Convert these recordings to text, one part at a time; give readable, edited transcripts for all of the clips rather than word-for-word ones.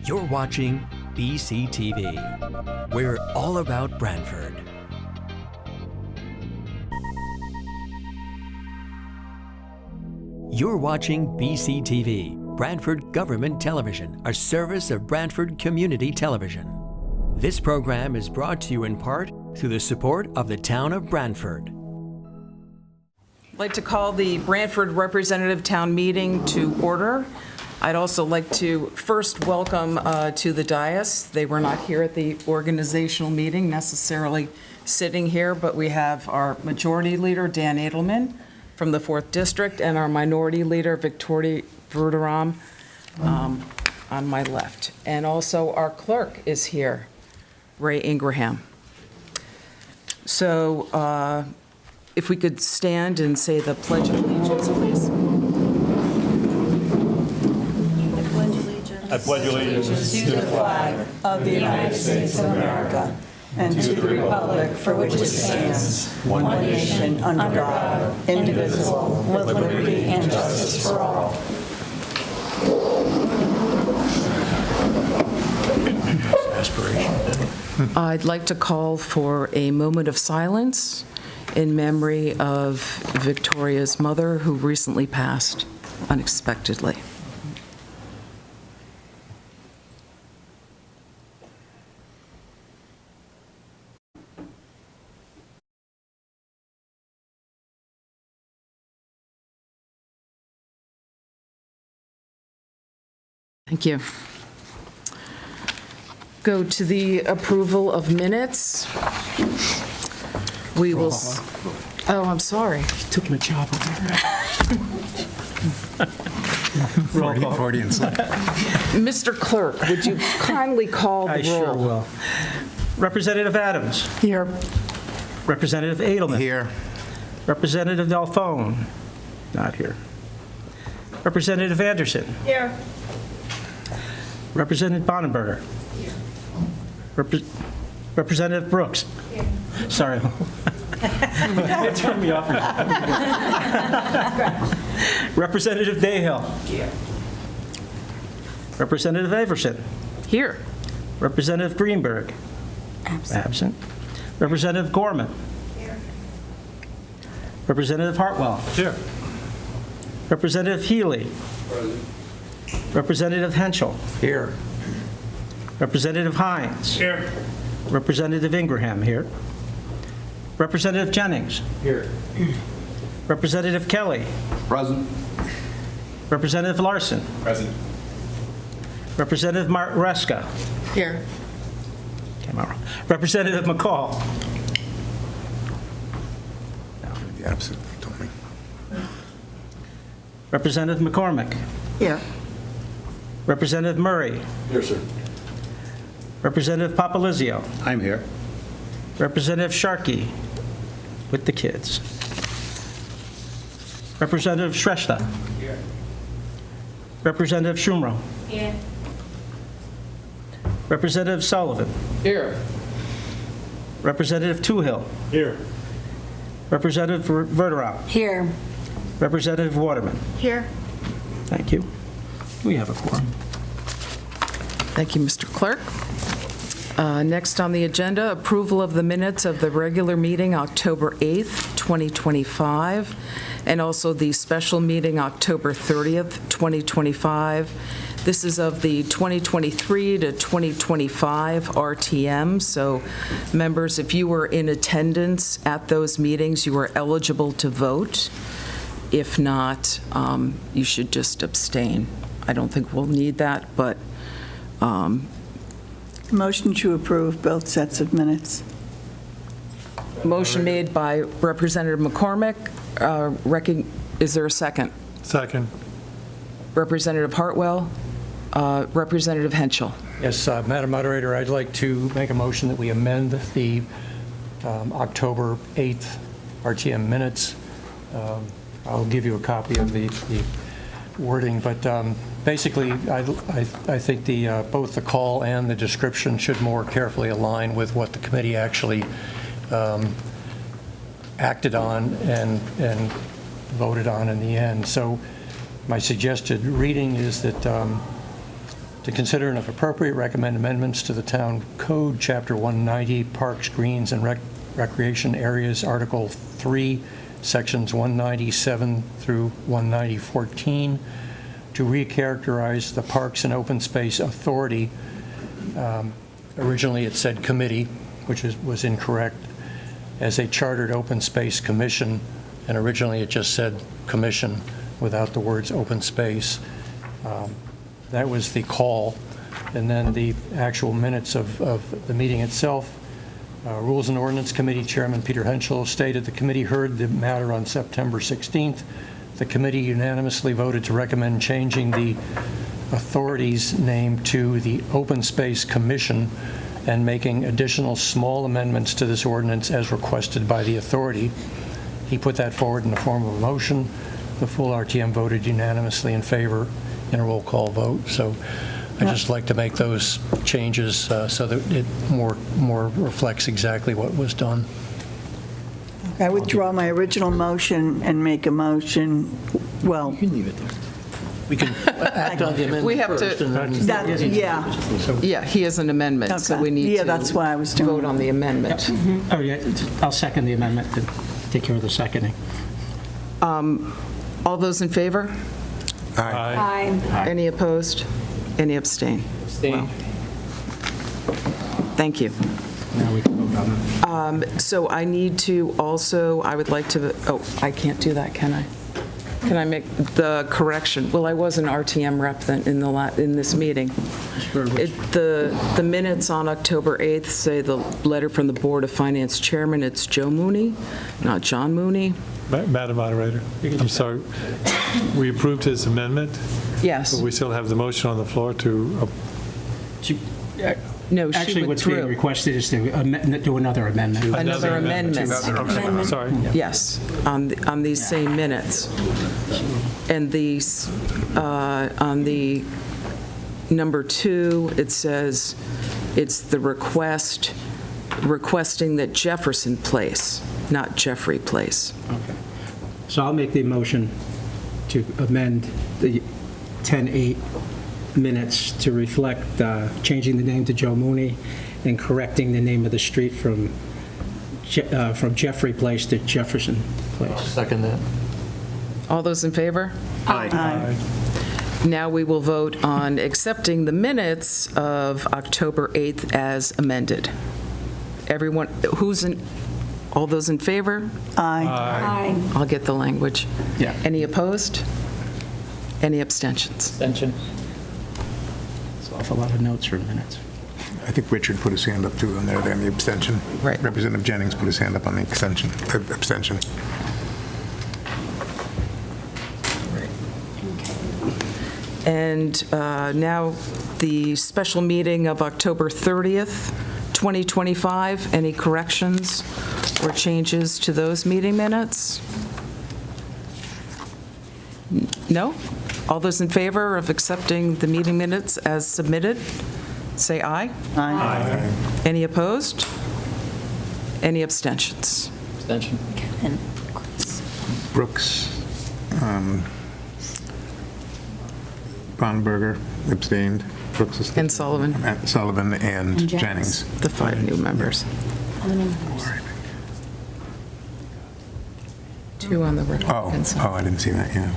You're watching BCTV. We're all about Brantford. You're watching BCTV, Brantford Government Television, a service of Brantford Community Television. This program is brought to you in part through the support of the town of Brantford. I'd like to call the Brantford Representative Town Meeting to order. I'd also like to first welcome to the dais. They were not here at the organizational meeting necessarily sitting here, but we have our Majority Leader, Dan Edelman, from the 4th District, and our Minority Leader, Victoria Verderam, on my left. And also our clerk is here, Ray Ingraham. So if we could stand and say the Pledge of Allegiance, please. I pledge allegiance to the flag of the United States of America and to the republic for which it stands, one nation, under God, indivisible, with liberty and justice for all. I'd like to call for a moment of silence in memory of Victoria's mother, who recently passed unexpectedly. Thank you. Go to the approval of minutes. We will, oh, I'm sorry. Took my job away. Freudian slip. Mr. Clerk, would you kindly call the roll? I sure will. Representative Adams. Here. Representative Edelman. Here. Representative Delphone. Not here. Representative Anderson. Here. Representative Bonenberger. Here. Representative Brooks. Here. Sorry. It threw me off. Representative Dayhill. Here. Representative Averson. Here. Representative Greenberg. Absent. Representative Gorman. Here. Representative Hartwell. Here. Representative Healy. Present. Representative Henschel. Here. Representative Hines. Here. Representative Ingraham. Here. Representative Jennings. Here. Representative Kelly. Present. Representative Larson. Present. Representative Reska. Here. Came out wrong. Representative McCall. Absent, he told me. Representative McCormick. Here. Representative Murray. Here, sir. Representative Papalizio. I'm here. Representative Sharkey with the kids. Representative Shrestha. Here. Representative Schumro. Here. Representative Sullivan. Here. Representative Toohill. Here. Representative Verderam. Here. Representative Waterman. Here. Thank you. We have a quorum. Thank you, Mr. Clerk. Next on the agenda, approval of the minutes of the regular meeting October 8th, 2025, and also the special meeting October 30th, 2025. This is of the 2023 to 2025 RTM. So members, if you were in attendance at those meetings, you were eligible to vote. If not, you should just abstain. I don't think we'll need that, but Motion to approve both sets of minutes. motion made by Representative McCormick. Is there a second? Second. Representative Hartwell, Representative Henschel. Yes, Madam Moderator, I'd like to make a motion that we amend the October 8th RTM minutes. I'll give you a copy of the wording, but basically, I think both the call and the description should more carefully align with what the committee actually acted on and voted on in the end. So my suggested reading is that To consider and if appropriate, recommend amendments to the Town Code, Chapter 190, Parks, Greens, and Recreation Areas, Article 3, Sections 197 through 190.14, to recharacterize the Parks and Open Space Authority. Originally, it said committee, which was incorrect, as a chartered open space commission, and originally it just said commission without the words open space. That was the call. And then the actual minutes of the meeting itself. Rules and Ordinance Committee Chairman Peter Henschel stated the committee heard the matter on September 16th. The committee unanimously voted to recommend changing the authority's name to the Open Space Commission and making additional small amendments to this ordinance as requested by the authority. He put that forward in the form of a motion. The full RTM voted unanimously in favor in a roll call vote. So I'd just like to make those changes so that it more reflects exactly what was done. I withdraw my original motion and make a motion, well, You can leave it there. We can act on the amendment We have to- first. And then that, yeah. Yeah, he has an amendment, so Okay. we need Yeah, to that's why I was doing vote it. on the amendment. Oh, yeah, I'll second the amendment to take care of the seconding. All those in favor? Aye. Any opposed? Any abstain? Abstain. Thank you. Now we can vote on it. So I need to also, I would like to, oh, I can't do that, can I? Can I make the correction? Well, I was an RTM rep then in this meeting. The minutes on October 8th say the letter from the Board of Finance Chairman, it's Joe Mooney, not John Mooney. Madam Moderator, I'm sorry. We approved his amendment, Yes. but we still have the motion on the floor to, No, she Actually, what's being withdrew. requested is to do another amendment. Another amendment. I'm sorry. Yes, on these same minutes. And these, on the number 2, it says, it's the requesting that Jefferson Place, not Jeffrey Place. Okay. So I'll make the motion to amend the 10-8 minutes to reflect changing the name to Joe Mooney and correcting the name of the street from Jeffrey Place to Jefferson Place. Second that. All those in favor? Aye. Now we will vote on accepting the minutes of October 8th as amended. Everyone, all those in favor? Aye. I'll get the language. Yeah. Any opposed? Any abstentions? Extension. It's an awful lot of notes for minutes. I think Richard put his hand up too on there, on the abstention. Right. Representative Jennings put his hand up on the abstention. And now the special meeting of October 30th, 2025. Any corrections or changes to those meeting minutes? No? All those in favor of accepting the meeting minutes as submitted, say aye. Aye. Any opposed? Any abstentions? Extension. Brooks, Bonberger abstained. Brooks is And Sullivan. Sullivan and Jennings. The 5 new members. 2 on the Oh, Republican side. I didn't see that, yeah.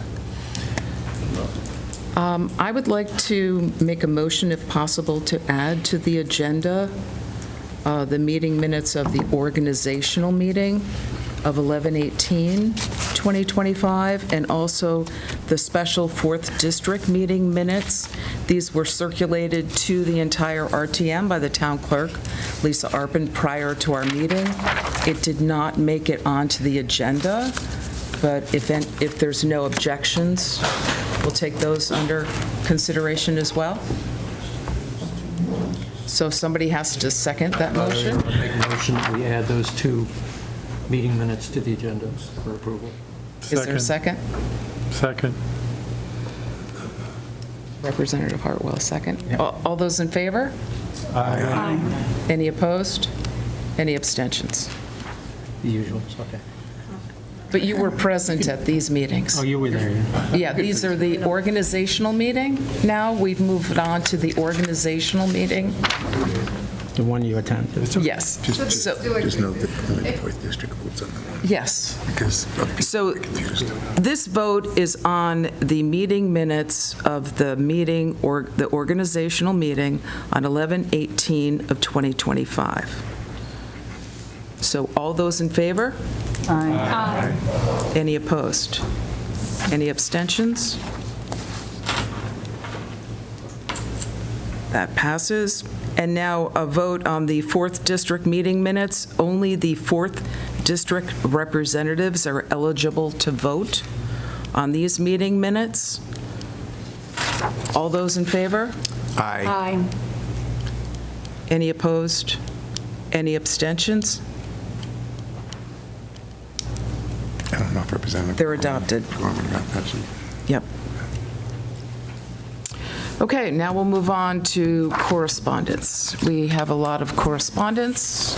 I would like to make a motion, if possible, to add to the agenda the meeting minutes of the organizational meeting of 11/18/2025, and also the special 4th District meeting minutes. These were circulated to the entire RTM by the town clerk, Lisa Arpin, prior to our meeting. It did not make it onto the agenda, but if there's no objections, we'll take those under consideration as well. So somebody has to second that motion? Make a motion that we add those 2 meeting minutes to the agenda for approval. Is there a second? Second. Representative Hartwell, second. All those in favor? Aye. Any opposed? Any abstentions? The usual, okay. But you were present at these meetings. Oh, you were there, yeah. Yeah, these are the organizational meeting. Now, we've moved on to the organizational meeting. The one you attended. Yes. Just So, note that the 4th District votes on that one, yes. because people So get confused. this vote is on the meeting minutes of the meeting, or the organizational meeting on 11/18 of 2025. So all those in favor? Aye. Any opposed? Any abstentions? That passes. And now a vote on the 4th District meeting minutes. Only the 4th District representatives are eligible to vote on these meeting minutes. All those in favor? Aye. Aye. Any opposed? Any abstentions? I don't know if Representative. They're adopted. Gorman got that. Yep. Okay, now we'll move on to correspondence. We have a lot of correspondence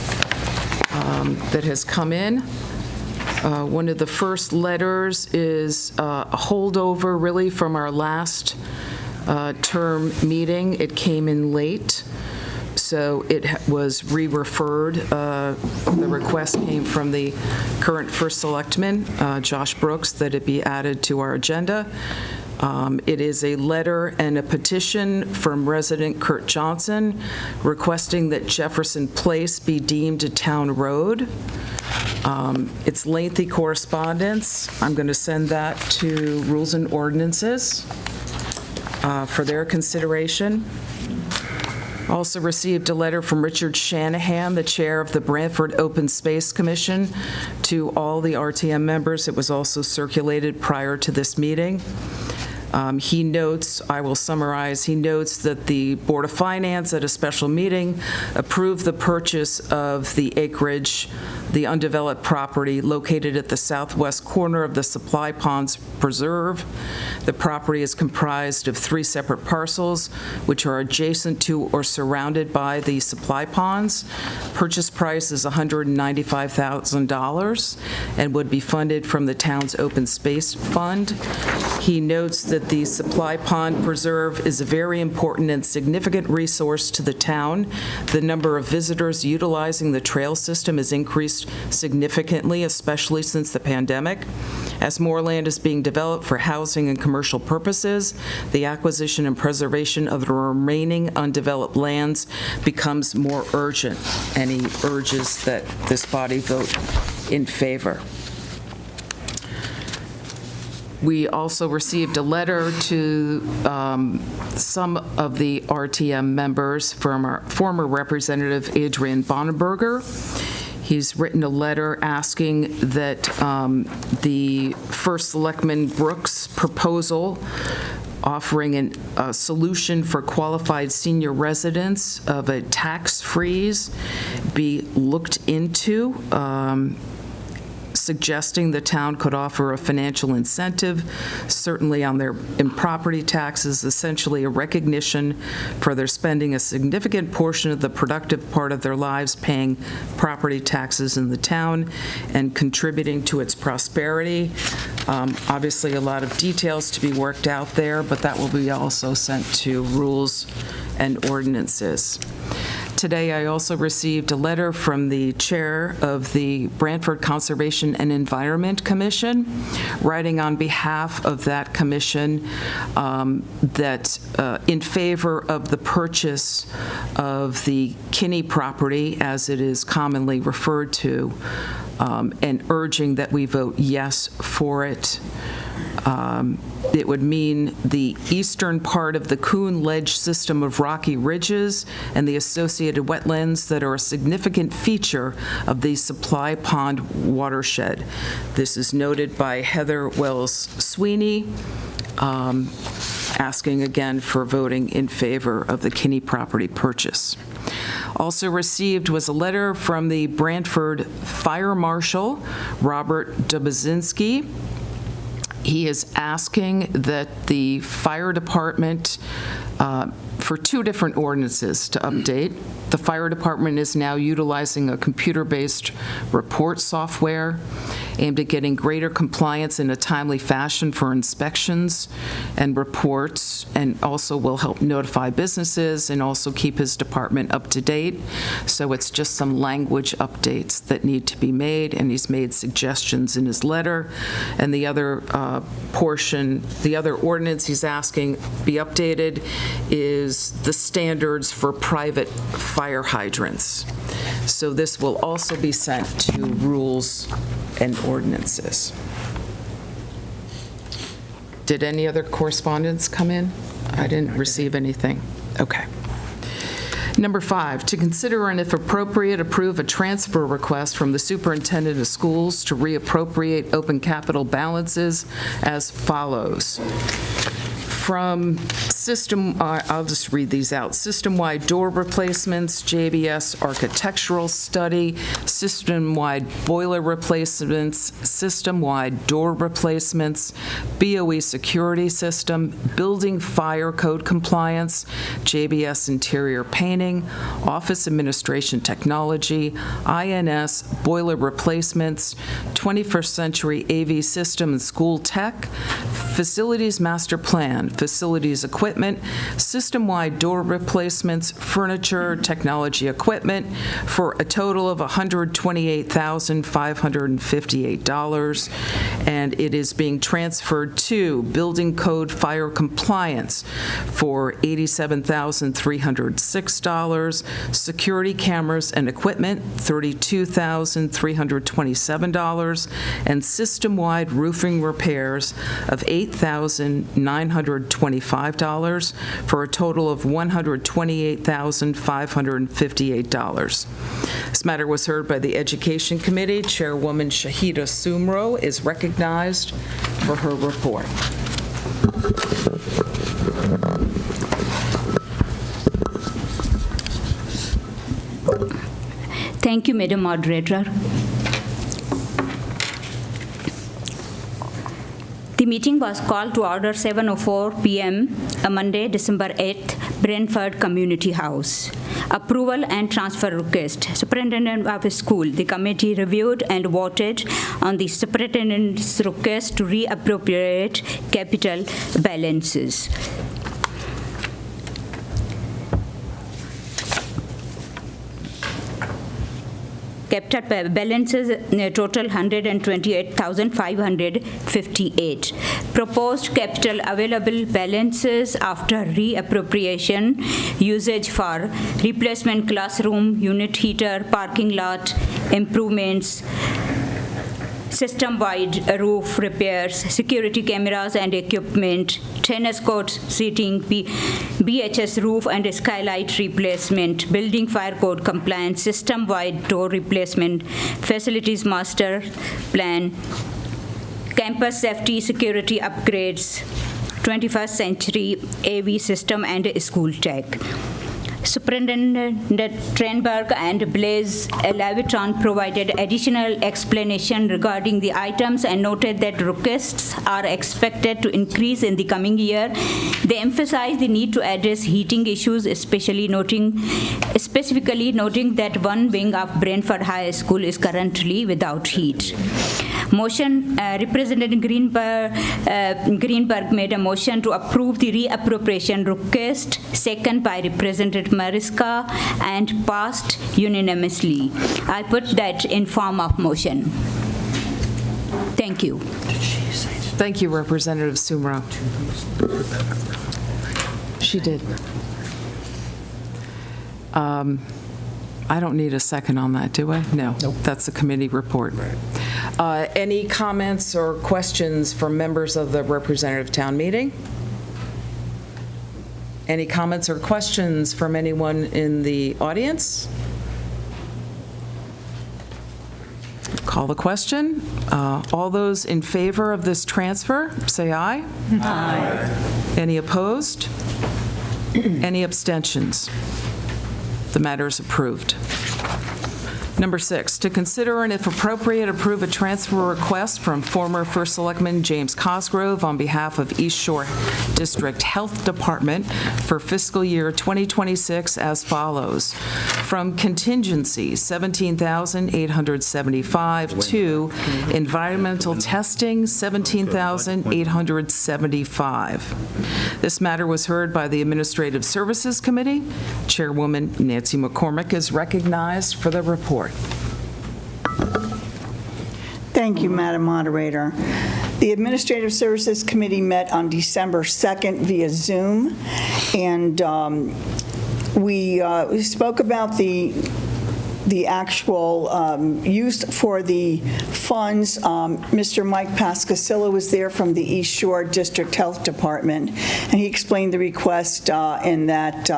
that has come in. One of the first letters is a holdover, really, from our last term meeting. It came in late, so it was re-referred. The request came from the current First Selectman, Josh Brooks, that it be added to our agenda. It is a letter and a petition from resident Kurt Johnson requesting that Jefferson Place be deemed a town road. It's lengthy correspondence. I'm going to send that to Rules and Ordinances for their consideration. Also received a letter from Richard Shanahan, the chair of the Brantford Open Space Commission, to all the RTM members. It was also circulated prior to this meeting. He notes, I will summarize, he notes that the Board of Finance at a special meeting approved the purchase of the acreage, the undeveloped property located at the southwest corner of the Supply Ponds Preserve. The property is comprised of 3 separate parcels, which are adjacent to or surrounded by the supply ponds. Purchase price is $195,000 and would be funded from the town's open space fund. He notes that the Supply Pond Preserve is a very important and significant resource to the town. The number of visitors utilizing the trail system has increased significantly, especially since the pandemic. As more land is being developed for housing and commercial purposes, the acquisition and preservation of the remaining undeveloped lands becomes more urgent, and he urges that this body vote in favor. We also received a letter to some of the RTM members from our former Representative Adrian Bonneberger. He's written a letter asking that the First Selectman Brooks' proposal offering a solution for qualified senior residents of a tax freeze be looked into, suggesting the town could offer a financial incentive, certainly on their property taxes, essentially a recognition for their spending a significant portion of the productive part of their lives paying property taxes in the town and contributing to its prosperity. Obviously, a lot of details to be worked out there, but that will be also sent to Rules and Ordinances. Today, I also received a letter from the chair of the Brantford Conservation and Environment Commission, writing on behalf of that commission that in favor of the purchase of the Kinney property, as it is commonly referred to, and urging that we vote yes for it. It would mean the eastern part of the Coon Ledge system of rocky ridges and the associated wetlands that are a significant feature of the Supply Pond watershed. This is noted by Heather Wells Sweeney, asking again for voting in favor of the Kinney property purchase. Also received was a letter from the Brantford Fire Marshal, Robert Dubozinski. He is asking that the fire department, for 2 different ordinances to update. The fire department is now utilizing a computer-based report software, aimed at getting greater compliance in a timely fashion for inspections and reports, and also will help notify businesses and also keep his department up to date. So it's just some language updates that need to be made, and he's made suggestions in his letter. And the other portion, the other ordinance he's asking be updated is the standards for private fire hydrants. So this will also be sent to rules and ordinances. Did any other correspondence come in? I didn't receive anything. Okay. Number 5, to consider and if appropriate, approve a transfer request from the superintendent of schools to reappropriate open capital balances as follows. From I'll just read these out. System-wide door replacements, JBS architectural study, system-wide boiler replacements, system-wide door replacements, BOE security system, building fire code compliance, JBS interior painting, office administration technology, INS boiler replacements, 21st century AV system and school tech, facilities master plan, facilities equipment, system-wide door replacements, furniture, technology equipment, for a total of $128,558, and it is being transferred to building code fire compliance for $87,306, security cameras and equipment, $32,327, and system-wide roofing repairs of $8,925, for a total of $128,558. This matter was heard by the Education Committee. Chairwoman Shahida Sumro is recognized for her report. Thank you, Madam Moderator. The meeting was called to order 7:04 p.m. Monday, December 8th, Brantford Community House. Approval and transfer request. Superintendent of School. The committee reviewed and voted on the superintendent's request to reappropriate capital balances. Capital balances total $128,558. Proposed capital available balances after reappropriation, usage for replacement classroom, unit heater, parking lot improvements, system-wide roof repairs, security cameras and equipment, tennis court seating, BHS roof and skylight replacement, building fire code compliance, system-wide door replacement, facilities master plan, campus safety security upgrades, 21st century AV system and school tech. Superintendent Trenberg and Blaise Leviton provided additional explanation regarding the items and noted that requests are expected to increase in the coming year. They emphasized the need to address heating issues, specifically noting that one wing of Brantford High School is currently without heat. Motion, Representative Greenberg made a motion to approve the reappropriation request, second by Representative Mariska, and passed unanimously. I put that in form of motion. Thank you. Thank you, Representative Sumro. She did. I don't need a second on that, do I? No. Nope. That's a committee report. Right. Any comments or questions from members of the representative town meeting? Any comments or questions from anyone in the audience? Call the question. All those in favor of this transfer, say aye. Aye. Any opposed? Any abstentions? The matter is approved. Number 6, to consider and if appropriate, approve a transfer request from former First Selectman James Cosgrove on behalf of East Shore District Health Department for fiscal year 2026 as follows. From contingency, $17,875 to environmental testing, $17,875. This matter was heard by the Administrative Services Committee. Chairwoman Nancy McCormick is recognized for the report. Thank you, Madam Moderator. The Administrative Services Committee met on December 2nd via Zoom, and we spoke about the actual use for the funds. Mr. Mike Pascasilla was there from the East Shore District Health Department, and he explained the request in that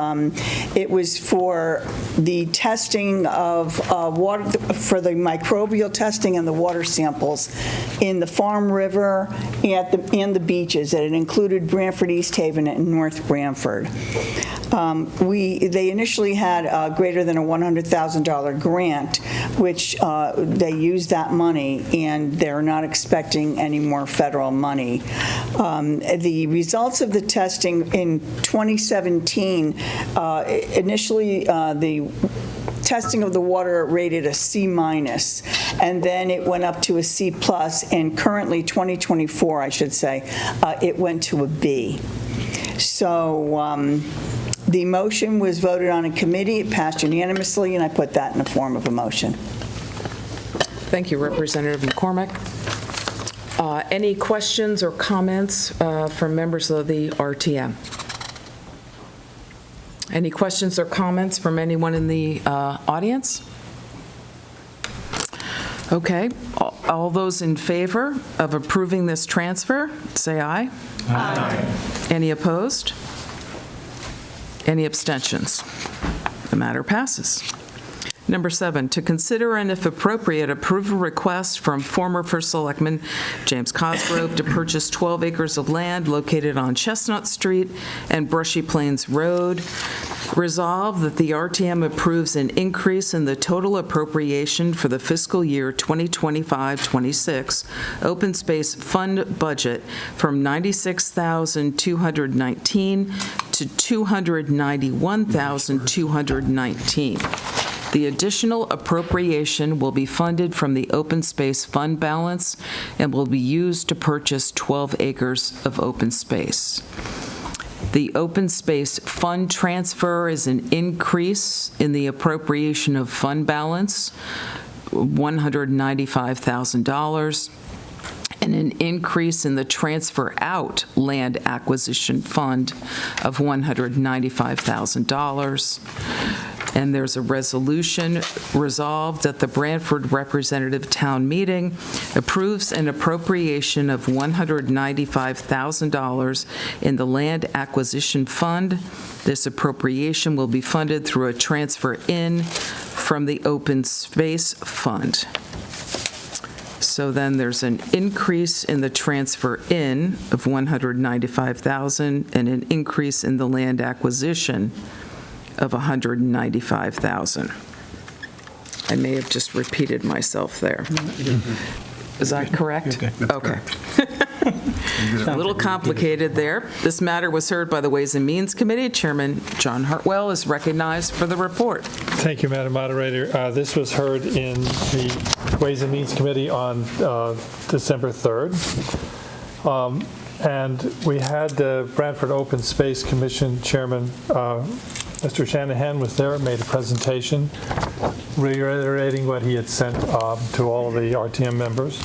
it was for the testing of water, for the microbial testing and the water samples in the Farm River and the beaches, and it included Branford, East Haven, and North Branford. They initially had greater than a $100,000 grant, which they used that money, and they're not expecting any more federal money. The results of the testing in 2017, initially the testing of the water rated a C-, and then it went up to a C+, and currently 2024, I should say, it went to a B. So the motion was voted on in committee. It passed unanimously, and I put that in the form of a motion. Thank you, Representative McCormick. Any questions or comments from members of the RTM? Any questions or comments from anyone in the audience? Okay. All those in favor of approving this transfer, say aye. Aye. Any opposed? Any abstentions? The matter passes. Number 7, to consider and if appropriate, approve a request from former First Selectman James Cosgrove to purchase 12 acres of land located on Chestnut Street and Brushy Plains Road. Resolved that the RTM approves an increase in the total appropriation for the fiscal year 2025-26 open space fund budget from $96,219 to $291,219. The additional appropriation will be funded from the open space fund balance and will be used to purchase 12 acres of open space. The open space fund transfer is an increase in the appropriation of fund balance, $195,000, and an increase in the transfer out land acquisition fund of $195,000. And there's a resolution resolved that the Branford Representative Town Meeting approves an appropriation of $195,000 in the Land Acquisition Fund. This appropriation will be funded through a transfer in from the Open Space Fund. So then there's an increase in the transfer in of $195,000 and an increase in the land acquisition of $195,000. I may have just repeated myself there. Is that correct? Okay. A little complicated there. This matter was heard by the Ways and Means Committee. Chairman John Hartwell is recognized for the report. Thank you, Madam Moderator. This was heard in the Ways and Means Committee on December 3rd. And we had the Branford Open Space Commission Chairman, Mr. Shanahan, was there, made a presentation reiterating what he had sent to all of the RTM members.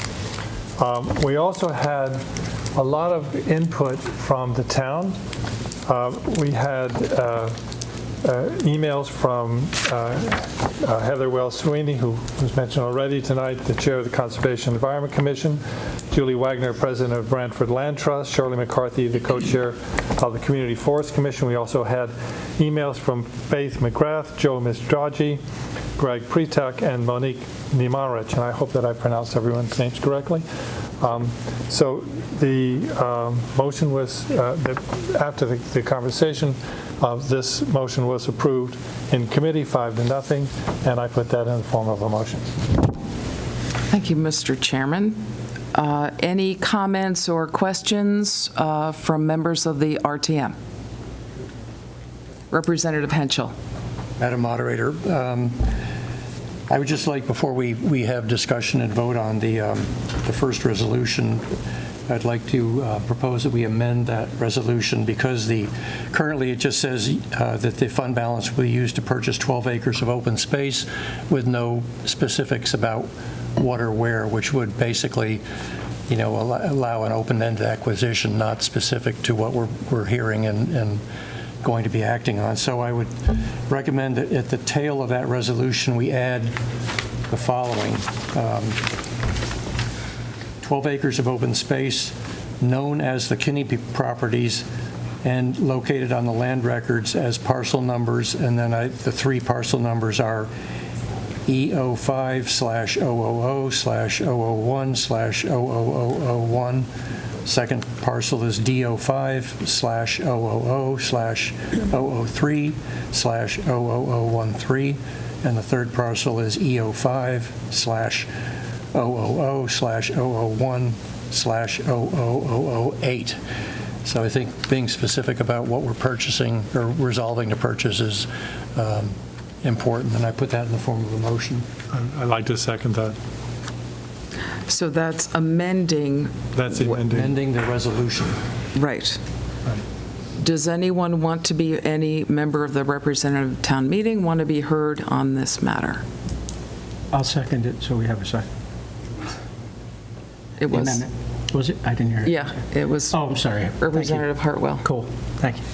We also had a lot of input from the town. We had emails from Heather Wells Sweeney, who was mentioned already tonight, the chair of the Conservation and Environment Commission, Julie Wagner, president of Branford Land Trust, Shirley McCarthy, the co-chair of the Community Forest Commission. We also had emails from Faith McGrath, Joe Mistragi, Greg Pretuck, and Monique Niemarich, and I hope that I pronounced everyone's names correctly. So the motion was that after the conversation, This motion was approved in committee 5-0, and I put that in the form of a motion. Thank you, Mr. Chairman. Any comments or questions from members of the RTM? Representative Henschel. Madam Moderator, I would just like, before we have discussion and vote on the first resolution, I'd like to propose that we amend that resolution because currently it just says that the fund balance will be used to purchase 12 acres of open space with no specifics about what or where, which would basically, allow an open-ended acquisition, not specific to what we're hearing and going to be acting on. So I would recommend that at the tail of that resolution, we add the following. 12 acres of open space known as the Kinney properties and located on the land records as parcel numbers, and then the 3 parcel numbers are E05/000/001/00001. Second parcel is D05/000/003/00013, and the third parcel is E05/000/001/00008. So I think being specific about what we're purchasing or resolving to purchase is important, and I put that in the form of a motion. I'd like to second that. So that's amending, That's amending. Amending the resolution. right. Does anyone want to be, any member of the representative town meeting want to be heard on this matter? I'll second it, so we have a second. It was, Amendment. Was it? I didn't hear it. yeah, it was Oh, I'm sorry. Thank you. Representative Hartwell. Cool, thank you.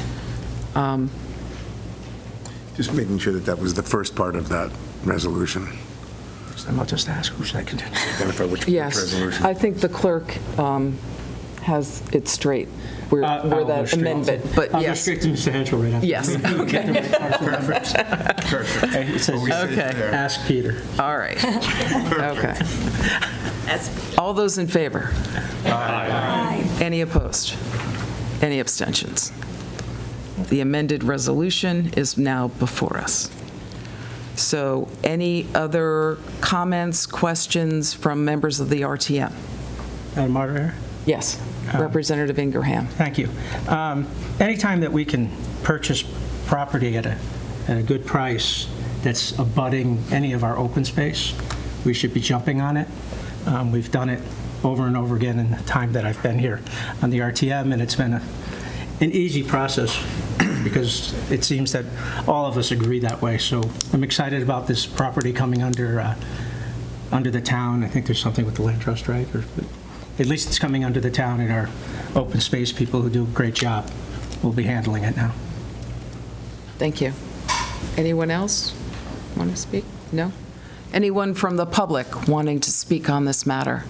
Just making sure that was the first part of that resolution. I'll just ask who seconded it. Identify which Yes, resolution. I think the clerk has it straight, where I'll that go straight amendment, also. but I'll go yes. straight to Mr. Henschel right after. Yes, okay, Perfect. It says, okay, ask Peter. all right, okay. All those in favor? Aye. Any opposed? Any abstentions? The amended resolution is now before us. So any other comments, questions from members of the RTM? Madam Moderator? Yes, Representative Ingraham. Thank you. Anytime that we can purchase property at a good price that's abutting any of our open space, we should be jumping on it. We've done it over and over again in the time that I've been here on the RTM, and it's been an easy process because it seems that all of us agree that way. So I'm excited about this property coming under the town. I think there's something with the land trust, right? Or at least it's coming under the town, and our open space people who do a great job will be handling it now. Thank you. Anyone else want to speak? No? Anyone from the public wanting to speak on this matter?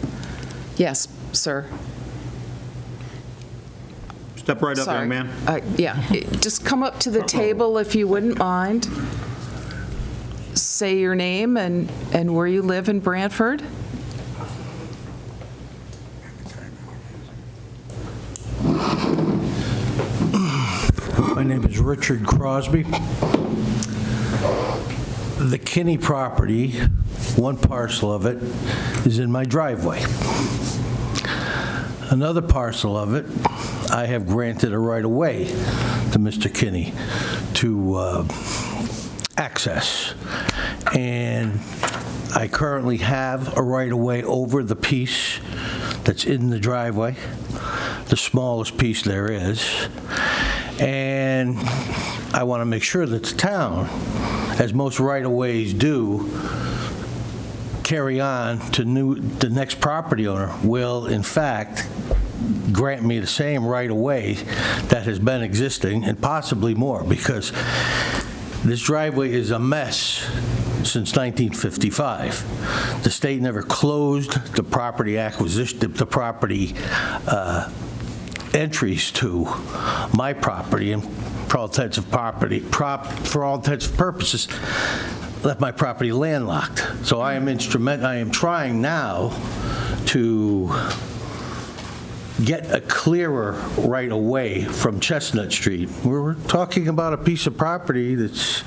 Yes, sir. Step right up, Sorry. young man. Yeah, just come up to the table if you wouldn't mind. Say your name and where you live in Brantford. My name is Richard Crosby. The Kinney property, one parcel of it, is in my driveway. Another parcel of it, I have granted a right-of-way to Mr. Kinney to access. And I currently have a right-of-way over the piece that's in the driveway, the smallest piece there is. And I want to make sure that the town, as most right-of-ways do, carry on to the next property owner will, in fact, grant me the same right-of-way that has been existing, and possibly more, because this driveway is a mess since 1955. The state never closed the property acquisition, the property entries to my property, and for all intents and purposes, left my property landlocked. So I am trying now to get a clearer right-of-way from Chestnut Street. We're talking about a piece of property that's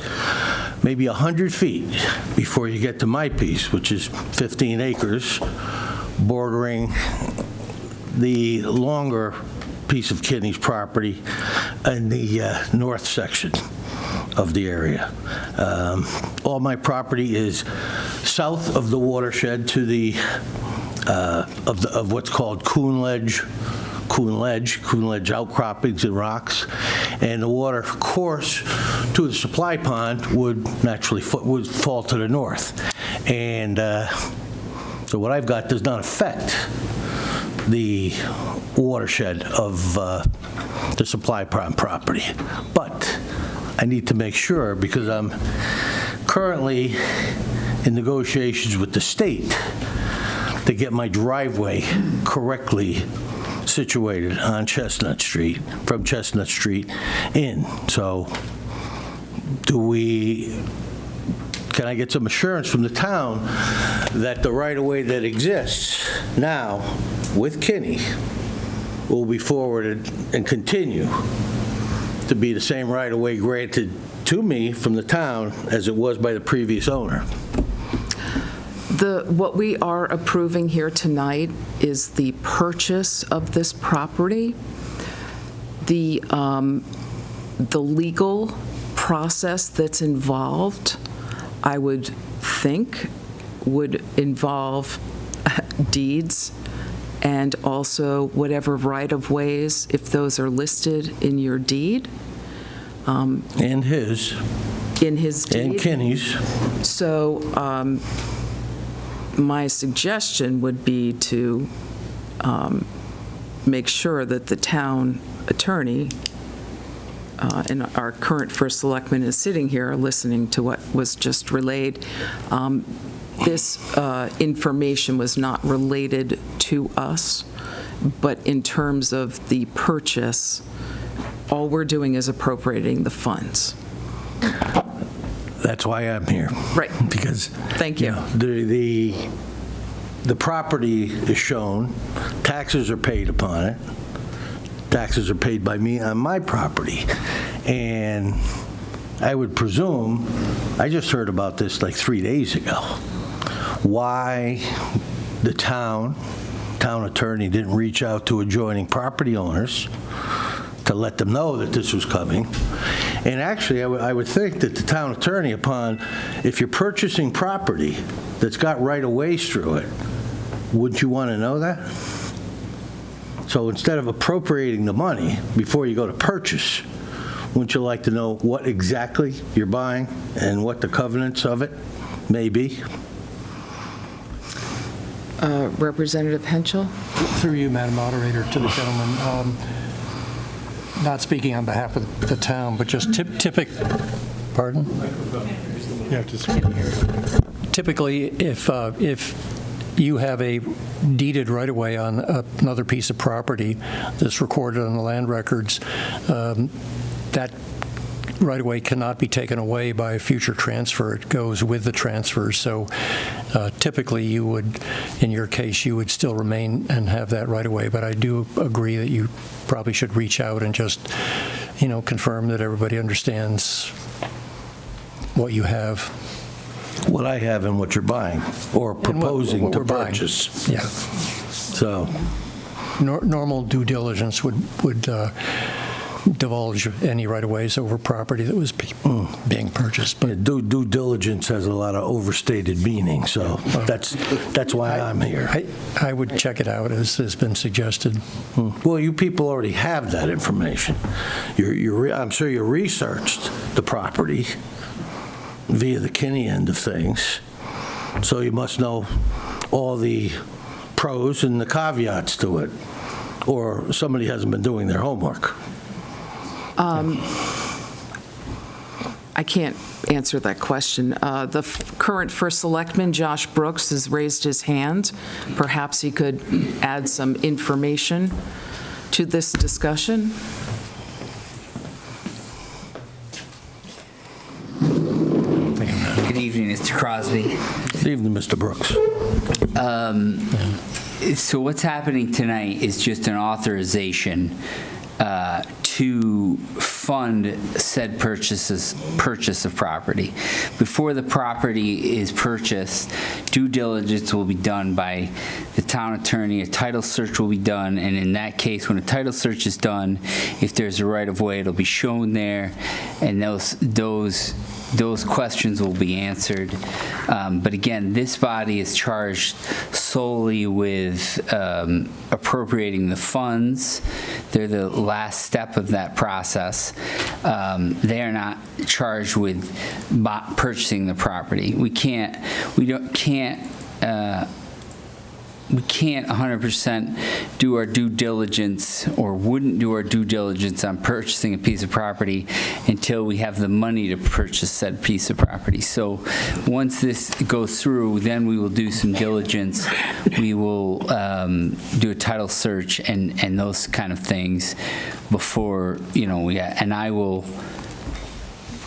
maybe 100 feet before you get to my piece, which is 15 acres, bordering the longer piece of Kinney's property in the north section of the area. All my property is south of the watershed to the of what's called Coon Ledge outcroppings and rocks, and the water course to the supply pond would naturally would fall to the north. And so what I've got does not affect the watershed of the supply pond property. But I need to make sure, because I'm currently in negotiations with the state to get my driveway correctly situated on Chestnut Street, from Chestnut Street in. So can I get some assurance from the town that the right-of-way that exists now with Kinney will be forwarded and continue to be the same right-of-way granted to me from the town as it was by the previous owner? What we are approving here tonight is the purchase of this property. The legal process that's involved, I would think, would involve deeds and also whatever right-of-ways, if those are listed in your deed. And his. In his deed. And Kinney's. So my suggestion would be to make sure that the town attorney and our current first selectman is sitting here listening to what was just relayed. This information was not related to us, but in terms of the purchase, all we're doing is appropriating the funds. That's why I'm here. Right. Because Thank you. The property is shown, taxes are paid upon it, taxes are paid by me on my property, and I would presume, I just heard about this like 3 days ago, why the town attorney didn't reach out to adjoining property owners to let them know that this was coming. And actually, I would think that the town attorney, if you're purchasing property that's got right-of-ways through it, wouldn't you want to know that? So instead of appropriating the money before you go to purchase, wouldn't you like to know what exactly you're buying and what the covenants of it may be? Representative Henschel? Through you, Madam Moderator, to the gentleman, not speaking on behalf of the town, but just pardon? You have to speak here. Typically, if you have a deeded right-of-way on another piece of property that's recorded on the land records, that right-of-way cannot be taken away by a future transfer. It goes with the transfer. So typically you would, in your case, you would still remain and have that right-of-way. But I do agree that you probably should reach out and just, confirm that everybody understands what you have. What I have and what you're buying, or proposing what to we're buying. purchase. Yeah. So, Normal due diligence would divulge any right-of-ways over property that was being purchased. But due diligence has a lot of overstated meaning, so that's why I'm here. I would check it out, as has been suggested. Well, you people already have that information. I'm sure you researched the property via the Kinney end of things, so you must know all the pros and the caveats to it, or somebody hasn't been doing their homework. I can't answer that question. The current First Selectman, Josh Brooks, has raised his hand. Perhaps he could add some information to this discussion. Good evening, Mr. Crosby. Good evening, Mr. Brooks. So what's happening tonight is just an authorization to fund said purchase of property. Before the property is purchased, due diligence will be done by the town attorney, a title search will be done, and in that case, when a title search is done, if there's a right-of-way, it'll be shown there, and those questions will be answered. But again, this body is charged solely with appropriating the funds. They're the last step of that process. They are not charged with purchasing the property. We can't 100% do our due diligence, or wouldn't do our due diligence on purchasing a piece of property until we have the money to purchase said piece of property. So once this goes through, then we will do some diligence. We will do a title search and those kind of things before, and I will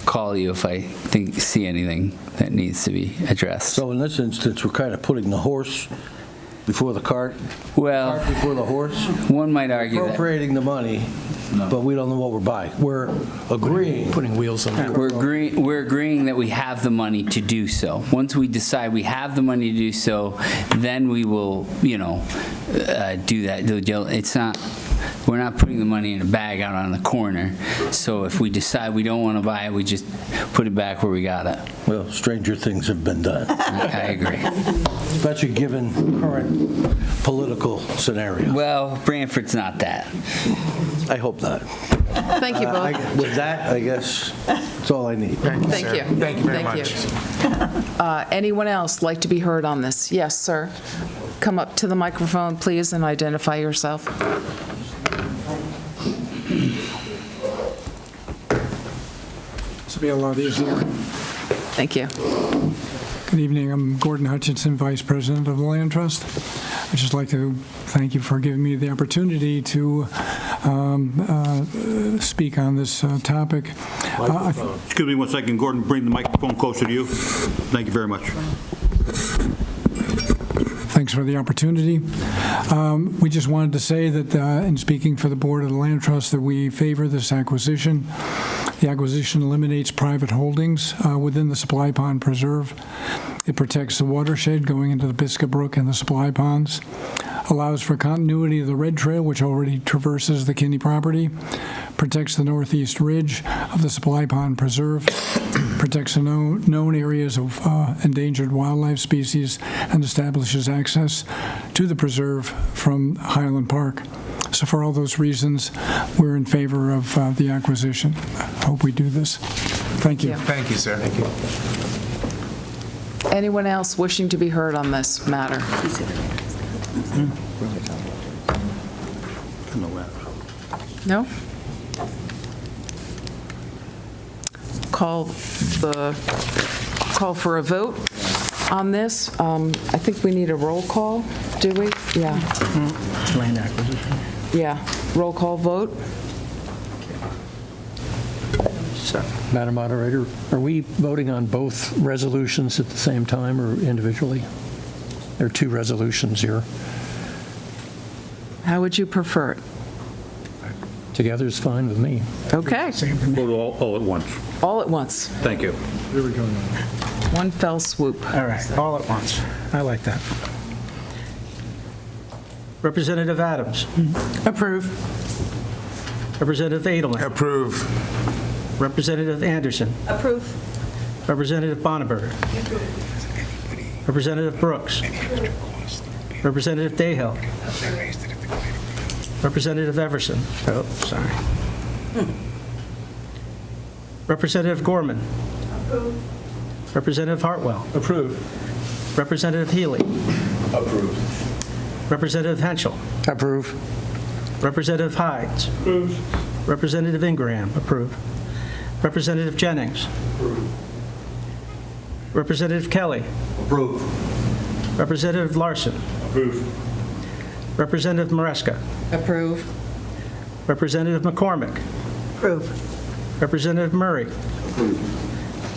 call you if I see anything that needs to be addressed. So in this instance, we're kind of putting the horse before the cart? Well, Cart before the horse? One might argue that. Appropriating the money, but we don't know what we're buying. We're agreeing. Putting wheels on the We're agreeing that we have the money to do so. Once we decide we have the money to do so, then we will, do that. It's not, we're not putting the money in a bag out on the corner. So if we decide we don't want to buy it, we just put it back where we got it. Well, stranger things have been done. I agree. Especially given current political scenario. Well, Branford's not that. I hope not. Thank you both. With that, I guess that's all I need. Thank you. Thank you very much. Anyone else like to be heard on this? Yes, sir. Come up to the microphone, please, and identify yourself. This will be a lot easier. Thank you. Good evening. I'm Gordon Hutchinson, Vice President of the Land Trust. I'd just like to thank you for giving me the opportunity to speak on this topic. Excuse me one second, Gordon, bring the microphone closer to you. Thank you very much. Thanks for the opportunity. We just wanted to say that in speaking for the Board of the Land Trust, that we favor this acquisition. The acquisition eliminates private holdings within the Supply Pond Preserve. It protects the watershed going into the Biscuit Brook and the Supply Ponds, allows for continuity of the Red Trail, which already traverses the Kinney property, protects the northeast ridge of the Supply Pond Preserve, protects the known areas of endangered wildlife species, and establishes access to the preserve from Highland Park. So for all those reasons, we're in favor of the acquisition. I hope we do this. Thank you. Thank you, sir. Thank you. Anyone else wishing to be heard on this matter? No? Call for a vote on this. I think we need a roll call, do we? Yeah. land acquisition. Yeah. Roll call vote. Madam Moderator, are we voting on both resolutions at the same time or individually? There are two resolutions here. How would you prefer it? Together is fine with me. Okay. All at once. All at once. Thank you. One fell swoop. All right, all at once. I like that. Representative Adams. Approve. Representative Edelman. Approve. Representative Anderson. Approve. Representative Bonneberger. Representative Brooks. Representative Dayhill. Representative Everson. Oh, sorry. Representative Gorman. Approve. Representative Hartwell. Approve. Representative Healy. Approve. Representative Henschel. Approve. Representative Hides. Approve. Representative Ingraham. Approve. Representative Jennings. Approve. Representative Kelly. Approve. Representative Larson. Approve. Representative Maresca. Approve. Representative McCormick. Approve. Representative Murray. Approve.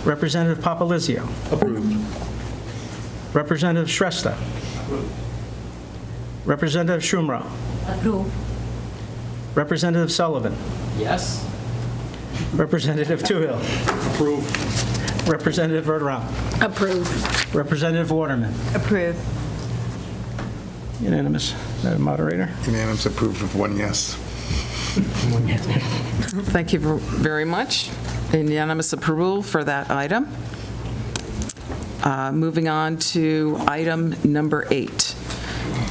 Representative Papalizio. Approve. Representative Shrestha. Representative Schumrau. Approve. Representative Sullivan. Yes. Representative Toohill. Approve. Representative Verderame. Approve. Representative Waterman. Approve. Unanimous. Madam Moderator. Unanimous approved with 1 yes. Thank you very much. Unanimous approval for that item. Moving on to item number 8.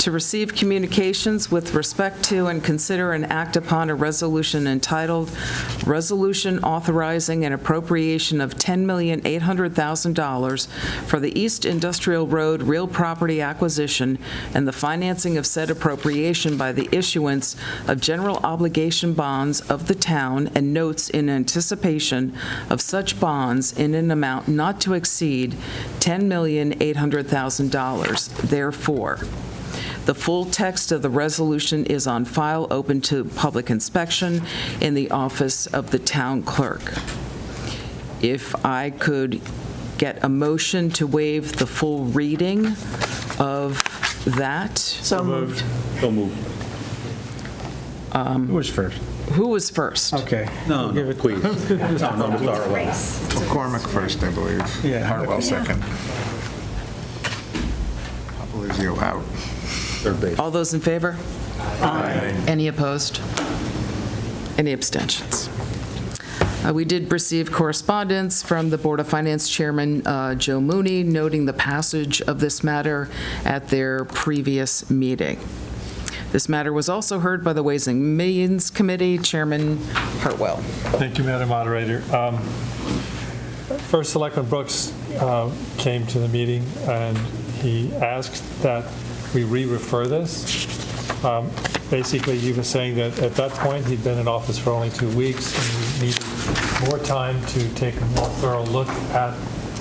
To receive communications with respect to and consider and act upon a resolution entitled Resolution Authorizing an Appropriation of $10,800,000 for the East Industrial Road Real Property Acquisition and the financing of said appropriation by the issuance of general obligation bonds of the town and notes in anticipation of such bonds in an amount not to exceed $10,800,000. Therefore, the full text of the resolution is on file, open to public inspection in the office of the town clerk. If I could get a motion to waive the full reading of that. So moved. So moved. Who was first? Who was first? Okay. No, please. McCormick first, I believe. Yeah. Hartwell second. Papalucio out. Third base. All those in favor? Aye. Any opposed? Any abstentions? We did receive correspondence from the Board of Finance Chairman Joe Mooney noting the passage of this matter at their previous meeting. This matter was also heard by the Ways and Means Committee, Chairman Hartwell. Thank you, Madam Moderator. First, Selectman Brooks came to the meeting, and he asked that we re-refer this. Basically, he was saying that at that point, he'd been in office for only 2 weeks, and we needed more time to take a more thorough look at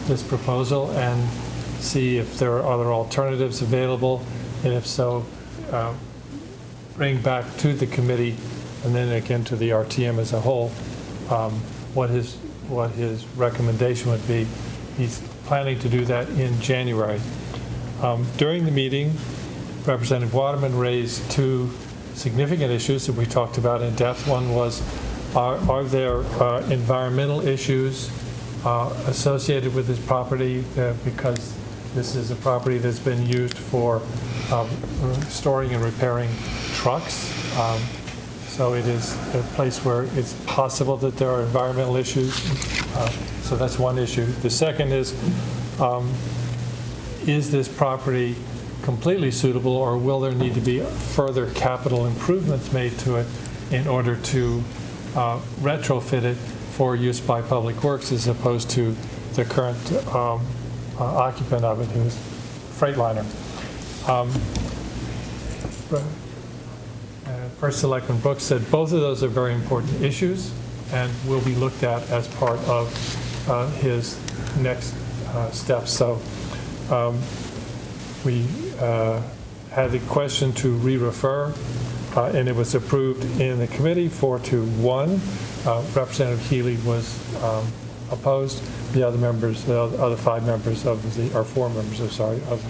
this proposal and see if there are other alternatives available, and if so, bring back to the committee, and then again to the RTM as a whole, what his recommendation would be. He's planning to do that in January. During the meeting, Representative Waterman raised 2 significant issues that we talked about in depth. One was, are there environmental issues associated with this property because this is a property that's been used for storing and repairing trucks. So it is a place where it's possible that there are environmental issues. So that's one issue. The second is this property completely suitable, or will there need to be further capital improvements made to it in order to retrofit it for use by Public Works as opposed to the current occupant of it, who's Freightliner. First Selectman Brooks said both of those are very important issues and will be looked at as part of his next steps. So we had the question to re-refer, and it was approved in the committee 4-1. Representative Healy was opposed. The other members, the other 5 members of the, or 4 members, I'm sorry, of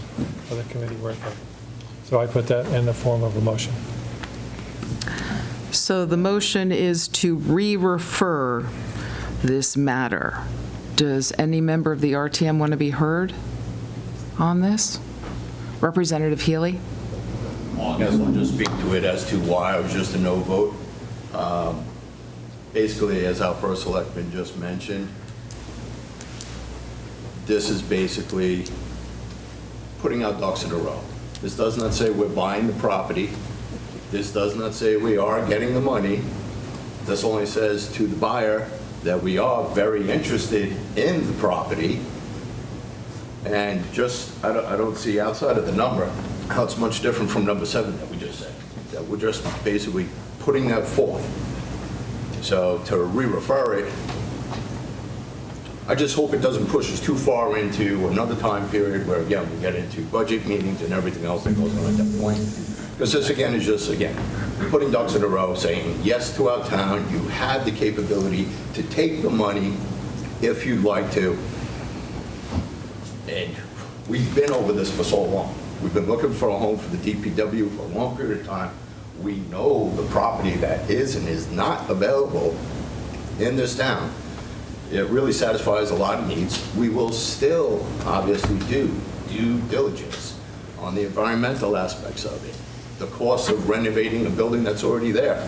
the committee were in favor. So I put that in the form of a motion. So the motion is to re-refer this matter. Does any member of the RTM want to be heard on this? Representative Healy? Well, I guess I'll just speak to it as to why I was just a no vote. Basically, as our first selectman just mentioned, this is basically putting our ducks in a row. This does not say we're buying the property. This does not say we are getting the money. This only says to the buyer that we are very interested in the property. And just, I don't see outside of the number how it's much different from number 7 that we just said. That we're just basically putting that forth. So to re-refer it, I just hope it doesn't push us too far into another time period where, again, we get into budget meetings and everything else that goes on at that point. Because this, again, is just, again, putting ducks in a row, saying yes to our town. You have the capability to take the money if you'd like to. And we've been over this for so long. We've been looking for a home for the DPW for a long period of time. We know the property that is and is not available in this town. It really satisfies a lot of needs. We will still obviously do due diligence on the environmental aspects of it, the cost of renovating a building that's already there.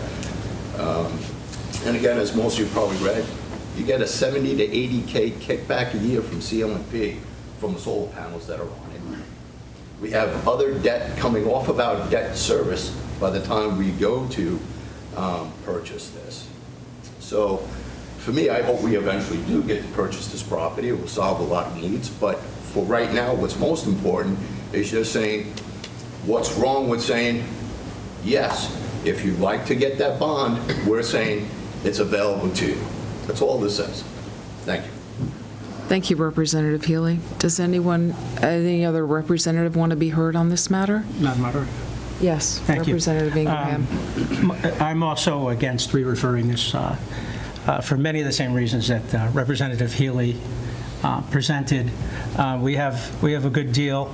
And again, as most of you probably read, you get a 70 to 80K kickback a year from CLMP from the solar panels that are on it. We have other debt coming off of our debt service by the time we go to purchase this. So for me, I hope we eventually do get to purchase this property. It will solve a lot of needs, but for right now, what's most important is just saying, what's wrong with saying, yes, if you'd like to get that bond, we're saying it's available to you. That's all this says. Thank you. Thank you, Representative Healy. Does any other representative want to be heard on this matter? Madam Moderator? Yes, Thank you. Representative Ingraham. I'm also against re-referring this for many of the same reasons that Representative Healy presented. We have a good deal.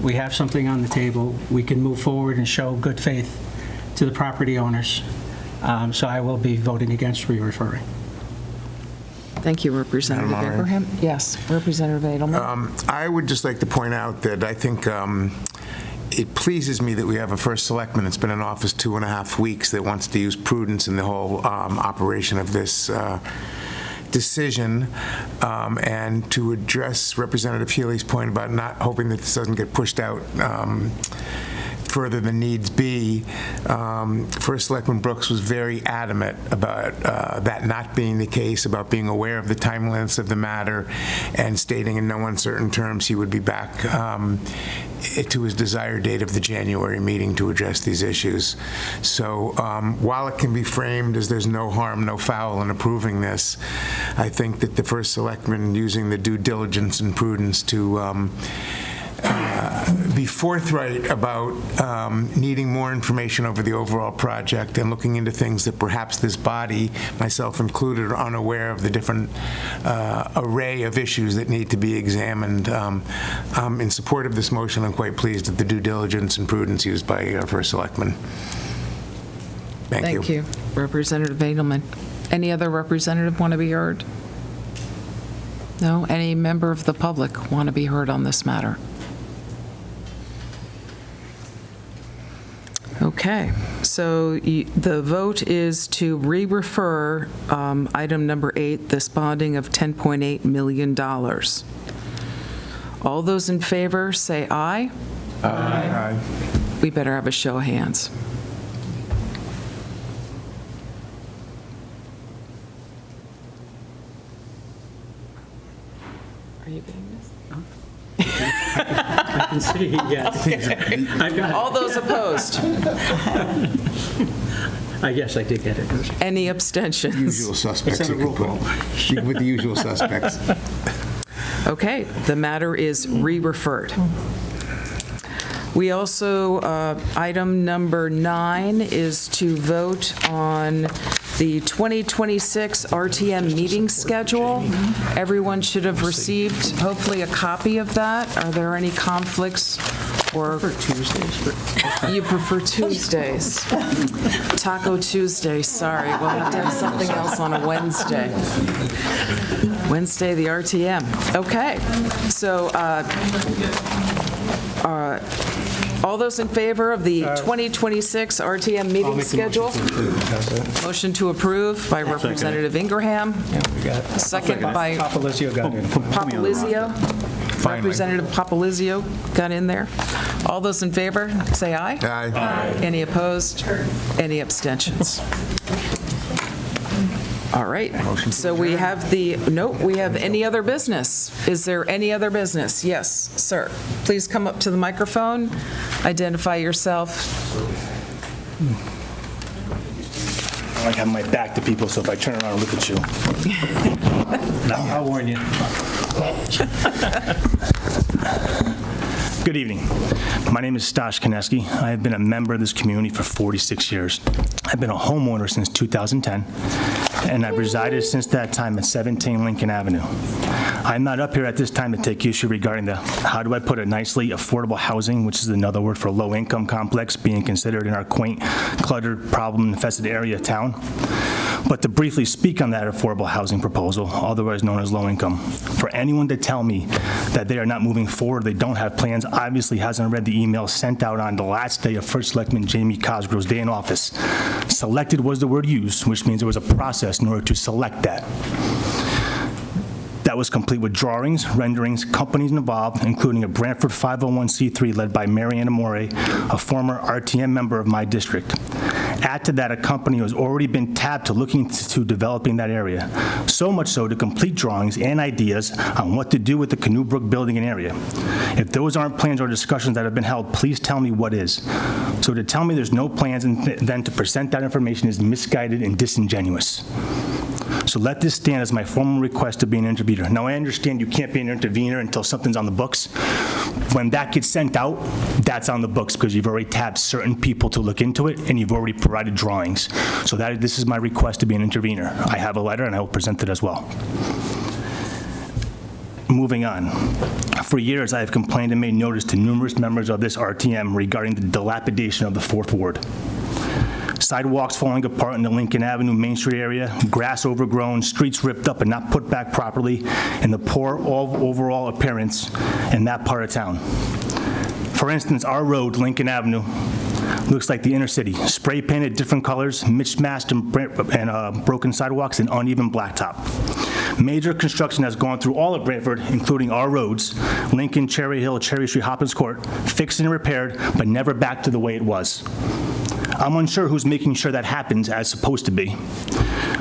We have something on the table. We can move forward and show good faith to the property owners. So I will be voting against re-referring. Thank you, Representative Madam Ingraham. Yes, Representative Edelman. I would just like to point out that I think it pleases me that we have a first selectman that's been in office 2.5 weeks that wants to use prudence in the whole operation of this decision, and to address Representative Healy's point about not hoping that this doesn't get pushed out further than needs be. First Selectman Brooks was very adamant about that not being the case, about being aware of the timeliness of the matter, and stating in no uncertain terms he would be back to his desired date of the January meeting to address these issues. So while it can be framed as there's no harm, no foul in approving this, I think that the First Selectman using the due diligence and prudence to be forthright about needing more information over the overall project and looking into things that perhaps this body, myself included, are unaware of the different array of issues that need to be examined. I'm in support of this motion. I'm quite pleased at the due diligence and prudence used by our First Selectman. Thank you. Representative Edelman. Any other representative want to be heard? No? Any member of the public want to be heard on this matter? Okay, so the vote is to re-refer item number 8, this bonding of $10.8 million. All those in favor, say aye. Aye. We better have a show of hands. Are you getting this? I can see, yes. I've got it. All those opposed? I guess I did get it. Any abstentions? Usual suspects. It's on a You roll could call. put with the usual suspects. Okay, the matter is re-referred. We also, item number 9 is to vote on the 2026 RTM meeting schedule. Everyone should have received, hopefully, a copy of that. Are there any conflicts or? You prefer Tuesdays. Taco Tuesday, sorry. We'll have to have something else on a Wednesday. Wednesday, the RTM. Okay, so all those in favor of the 2026 RTM meeting schedule? Motion to approve by Representative Ingraham. Second by Papalizio got in. Papalizio. Representative Papalizio got in there. All those in favor, say aye. Aye. Any opposed? Any abstentions? All right, so we have we have any other business. Is there any other business? Yes, sir. Please come up to the microphone, identify yourself. I like having my back to people, so if I turn around and look at you. I'll warn you. Good evening. My name is Stash Koneski. I have been a member of this community for 46 years. I've been a homeowner since 2010. and I've resided since that time at 17 Lincoln Avenue. I'm not up here at this time to take issue regarding the, how do I put it nicely, affordable housing, which is another word for low-income complex being considered in our quaint, cluttered, problem-infested area of town. But to briefly speak on that affordable housing proposal, otherwise known as low income, for anyone to tell me that they are not moving forward, they don't have plans, obviously hasn't read the email sent out on the last day of First Selectman Jamie Cosgrove's day in office. Selected was the word used, which means there was a process in order to select that. That was complete with drawings, renderings, companies involved, including a Brantford 501c3 led by Mariana More, a former RTM member of my district. Add to that, a company who has already been tapped to looking to developing that area, so much so to complete drawings and ideas on what to do with the Canoe Brook building and area. If those aren't plans or discussions that have been held, please tell me what is. So to tell me there's no plans and then to present that information is misguided and disingenuous. So let this stand as my formal request to be an intervener. Now, I understand you can't be an intervener until something's on the books. When that gets sent out, that's on the books because you've already tapped certain people to look into it and you've already provided drawings. So this is my request to be an intervener. I have a letter and I will present it as well. Moving on. For years, I have complained and made notice to numerous members of this RTM regarding the dilapidation of the 4th Ward. Sidewalks falling apart in the Lincoln Avenue Main Street area, grass overgrown, streets ripped up and not put back properly, and the poor overall appearance in that part of town. For instance, our road, Lincoln Avenue, looks like the inner city, spray painted different colors, mismatched and broken sidewalks, and uneven blacktop. Major construction has gone through all of Brantford, including our roads, Lincoln, Cherry Hill, Cherry Street, Hopkins Court, fixed and repaired, but never back to the way it was. I'm unsure who's making sure that happens as supposed to be.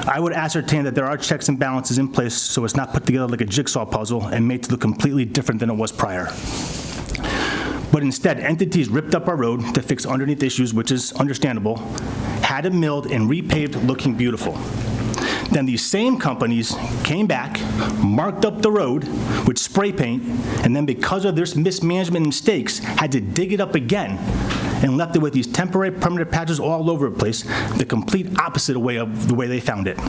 I would ascertain that there are checks and balances in place so it's not put together like a jigsaw puzzle and made to look completely different than it was prior. But instead, entities ripped up our road to fix underneath issues, which is understandable, had it milled and repaved looking beautiful. Then these same companies came back, marked up the road with spray paint, and then because of their mismanagement mistakes, had to dig it up again and left it with these temporary permanent patches all over the place, the complete opposite of the way they found it.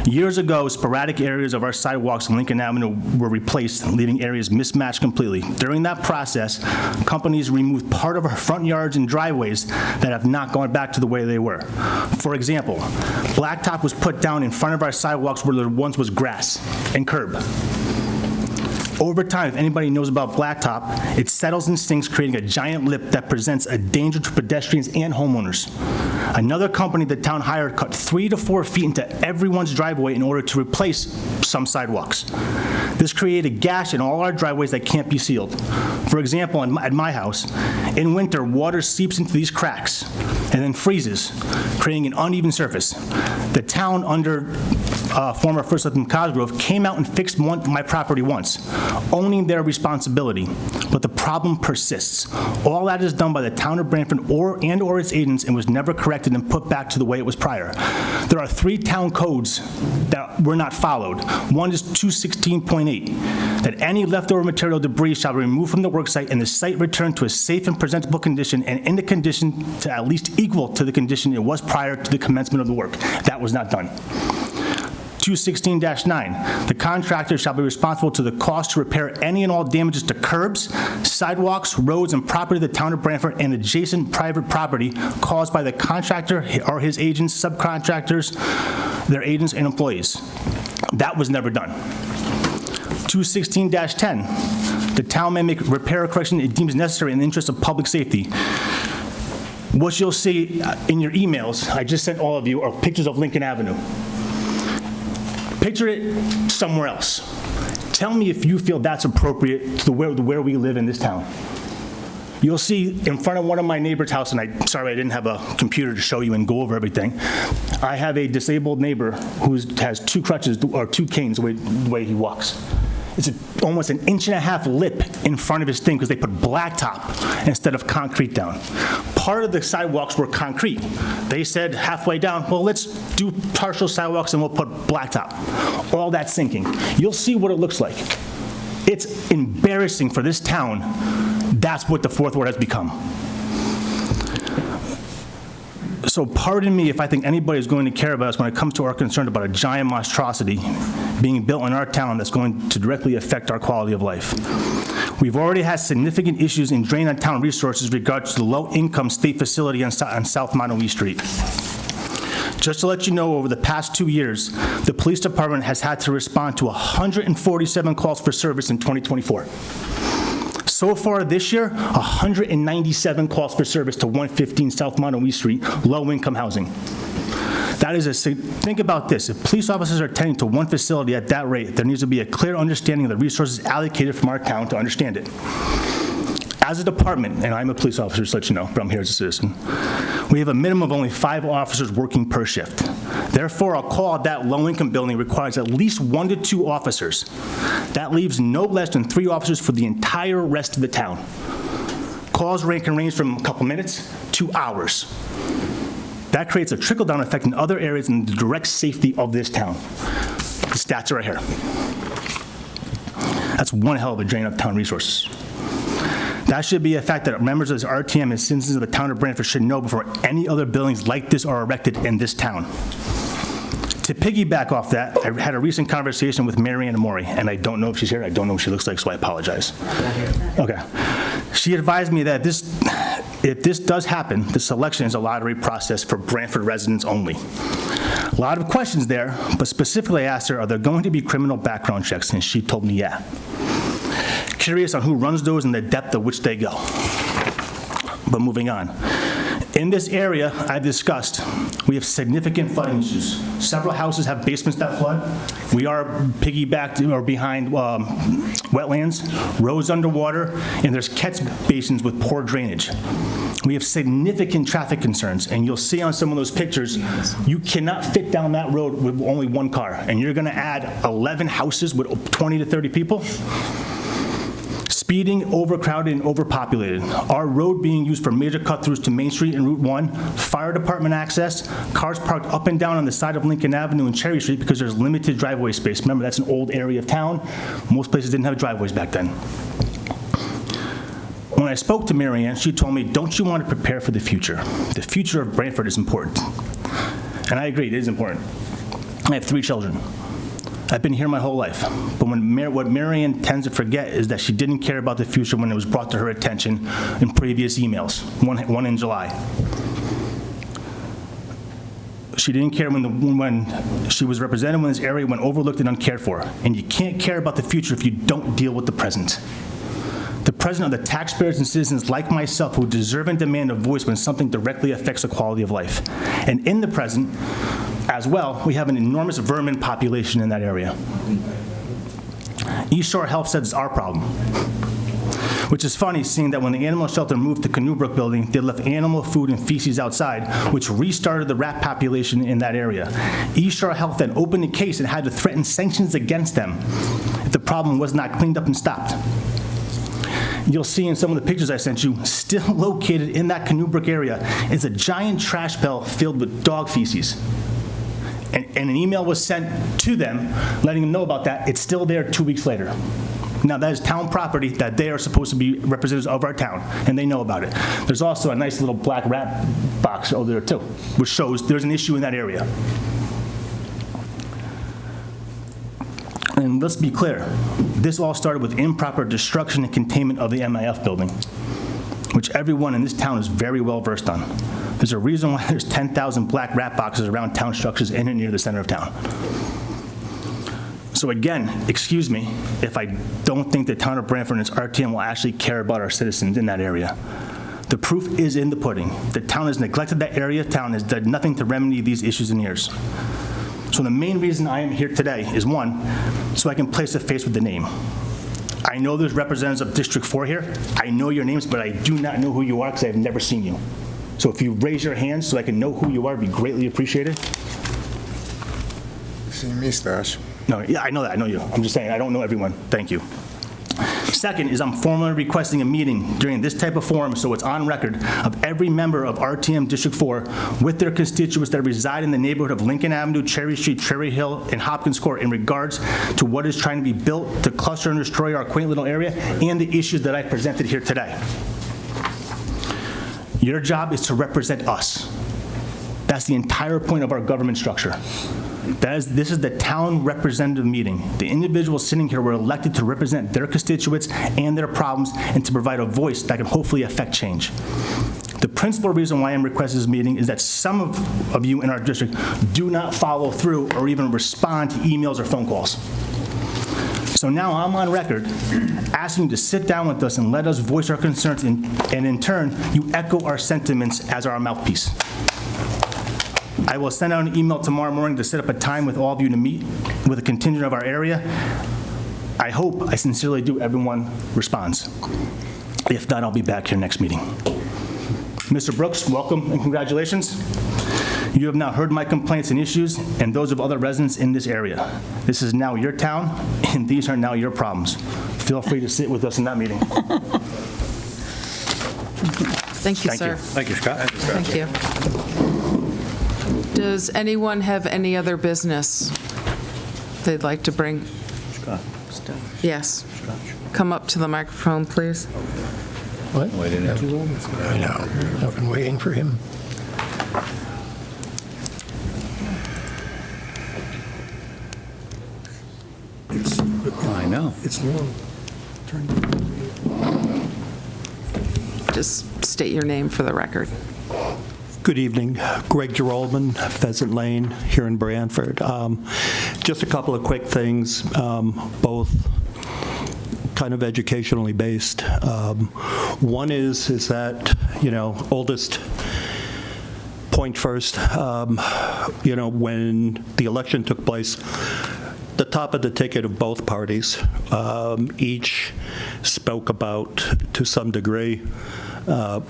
Years ago, sporadic areas of our sidewalks in Lincoln Avenue were replaced, leaving areas mismatched completely. During that process, companies removed part of our front yards and driveways that have not gone back to the way they were. For example, blacktop was put down in front of our sidewalks where there once was grass and curb. Over time, if anybody knows about blacktop, it settles and sinks, creating a giant lip that presents a danger to pedestrians and homeowners. Another company the town hired cut 3 to 4 feet into everyone's driveway in order to replace some sidewalks. This created a gash in all our driveways that can't be sealed. For example, at my house, in winter, water seeps into these cracks and then freezes, creating an uneven surface. The town, under former First Selectman Cosgrove, came out and fixed my property once, owning their responsibility, but the problem persists. All that is done by the town of Brantford or its agents and was never corrected and put back to the way it was prior. There are 3 town codes that were not followed. One is 216.8, that any leftover material debris shall be removed from the work site and the site returned to a safe and presentable condition and in the condition to at least equal to the condition it was prior to the commencement of the work. That was not done. 216-9, the contractor shall be responsible to the cost to repair any and all damages to curbs, sidewalks, roads, and property of the town of Brantford and adjacent private property caused by the contractor or his agents, subcontractors, their agents, and employees. That was never done. 216-10, the town may make repair or correction it deems necessary in the interest of public safety. What you'll see in your emails, I just sent all of you, are pictures of Lincoln Avenue. Picture it somewhere else. Tell me if you feel that's appropriate to where we live in this town. You'll see in front of one of my neighbor's house, and sorry I didn't have a computer to show you and go over everything. I have a disabled neighbor who has 2 crutches or 2 canes the way he walks. It's almost an 1.5-inch lip in front of his thing because they put blacktop instead of concrete down. Part of the sidewalks were concrete. They said halfway down, well, let's do partial sidewalks and we'll put blacktop. All that sinking. You'll see what it looks like. It's embarrassing for this town. That's what the 4th Ward has become. So pardon me if I think anybody is going to care about us when it comes to our concern about a giant monstrosity being built in our town that's going to directly affect our quality of life. We've already had significant issues in drain on town resources in regards to the low-income state facility on South Montauk Street. Just to let you know, over the past 2 years, the police department has had to respond to 147 calls for service in 2024. So far this year, 197 calls for service to 115 South Montauk Street, low-income housing. That is think about this. If police officers are attending to one facility at that rate, there needs to be a clear understanding of the resources allocated from our town to understand it. As a department, and I'm a police officer, just to let you know, but I'm here as a citizen, we have a minimum of only 5 officers working per shift. Therefore, a call at that low-income building requires at least 1 to 2 officers. That leaves no less than 3 officers for the entire rest of the town. Calls can range from a couple minutes to hours. That creates a trickle-down effect in other areas and the direct safety of this town. The stats are right here. That's one hell of a drain of town resources. That should be a fact that members of this RTM and citizens of the town of Brantford should know before any other buildings like this are erected in this town. To piggyback off that, I had a recent conversation with Marianne Mori, and I don't know if she's here. I don't know what she looks like, so I apologize. Okay. She advised me that if this does happen, the selection is a lottery process for Brantford residents only. A lot of questions there, but specifically I asked her, are there going to be criminal background checks? And she told me, yeah. Curious on who runs those and the depth of which they go. But moving on. In this area I discussed, we have significant flooding issues. Several houses have basements that flood. We are piggybacked or behind wetlands, roads underwater, and there's catch basins with poor drainage. We have significant traffic concerns, and you'll see on some of those pictures, you cannot fit down that road with only 1 car, and you're gonna add 11 houses with 20 to 30 people? Speeding, overcrowded, and overpopulated. Our road being used for major cut-throughs to Main Street and Route 1, fire department access, cars parked up and down on the side of Lincoln Avenue and Cherry Street because there's limited driveway space. Remember, that's an old area of town. Most places didn't have driveways back then. When I spoke to Marianne, she told me, don't you want to prepare for the future? The future of Brantford is important. And I agree, it is important. I have 3 children. I've been here my whole life, but what Marianne tends to forget is that she didn't care about the future when it was brought to her attention in previous emails, one in July. She didn't care when she was represented when this area went overlooked and uncared for, and you can't care about the future if you don't deal with the present. The present are the taxpayers and citizens like myself who deserve and demand a voice when something directly affects the quality of life. And in the present, as well, we have an enormous vermin population in that area. East Shore Health said it's our problem, which is funny seeing that when the animal shelter moved to Canoe Brook building, they left animal food and feces outside, which restarted the rat population in that area. East Shore Health then opened a case and had to threaten sanctions against them if the problem was not cleaned up and stopped. You'll see in some of the pictures I sent you, still located in that Canoe Brook area is a giant trash pail filled with dog feces. And an email was sent to them letting them know about that. It's still there 2 weeks later. Now, that is town property that they are supposed to be representatives of our town, and they know about it. There's also a nice little black rat box over there, too, which shows there's an issue in that area. And let's be clear, this all started with improper destruction and containment of the MIF building, which everyone in this town is very well versed on. There's a reason why there's 10,000 black rat boxes around town structures in and near the center of town. So again, excuse me if I don't think the town of Brantford and its RTM will actually care about our citizens in that area. The proof is in the pudding. The town has neglected that area. The town has done nothing to remedy these issues in years. So the main reason I am here today is, 1, so I can place a face with the name. I know there's representatives of District 4 here. I know your names, but I do not know who you are because I've never seen you. So if you raise your hands so I can know who you are, it'd be greatly appreciated. You've seen me, Stash. No, yeah, I know that. I know you. I'm just saying, I don't know everyone. Thank you. Second is I'm formally requesting a meeting during this type of forum so it's on record of every member of RTM District 4 with their constituents that reside in the neighborhood of Lincoln Avenue, Cherry Street, Cherry Hill, and Hopkins Court in regards to what is trying to be built to cluster and destroy our quaint little area and the issues that I presented here today. Your job is to represent us. That's the entire point of our government structure. This is the town representative meeting. The individuals sitting here were elected to represent their constituents and their problems and to provide a voice that can hopefully affect change. The principal reason why I'm requesting this meeting is that some of you in our district do not follow through or even respond to emails or phone calls. So now I'm on record asking you to sit down with us and let us voice our concerns, and in turn, you echo our sentiments as our mouthpiece. I will send out an email tomorrow morning to set up a time with all of you to meet with a contingent of our area. I hope, I sincerely do, everyone responds. If not, I'll be back here next meeting. Mr. Brooks, welcome and congratulations. You have now heard my complaints and issues and those of other residents in this area. This is now your town, and these are now your problems. Feel free to sit with us in that meeting. Thank you, sir. Thank you, Scott. Thank you. Does anyone have any other business they'd like to bring? Scott. Yes. Come up to the microphone, please. What? I know. I've been waiting for him. I know. It's long. Just state your name for the record. Good evening. Greg Gerolman, Pheasant Lane, here in Branford. Just a couple of quick things, both kind of educationally based. One is that, oldest point first, when the election took place, the top of the ticket of both parties each spoke about, to some degree,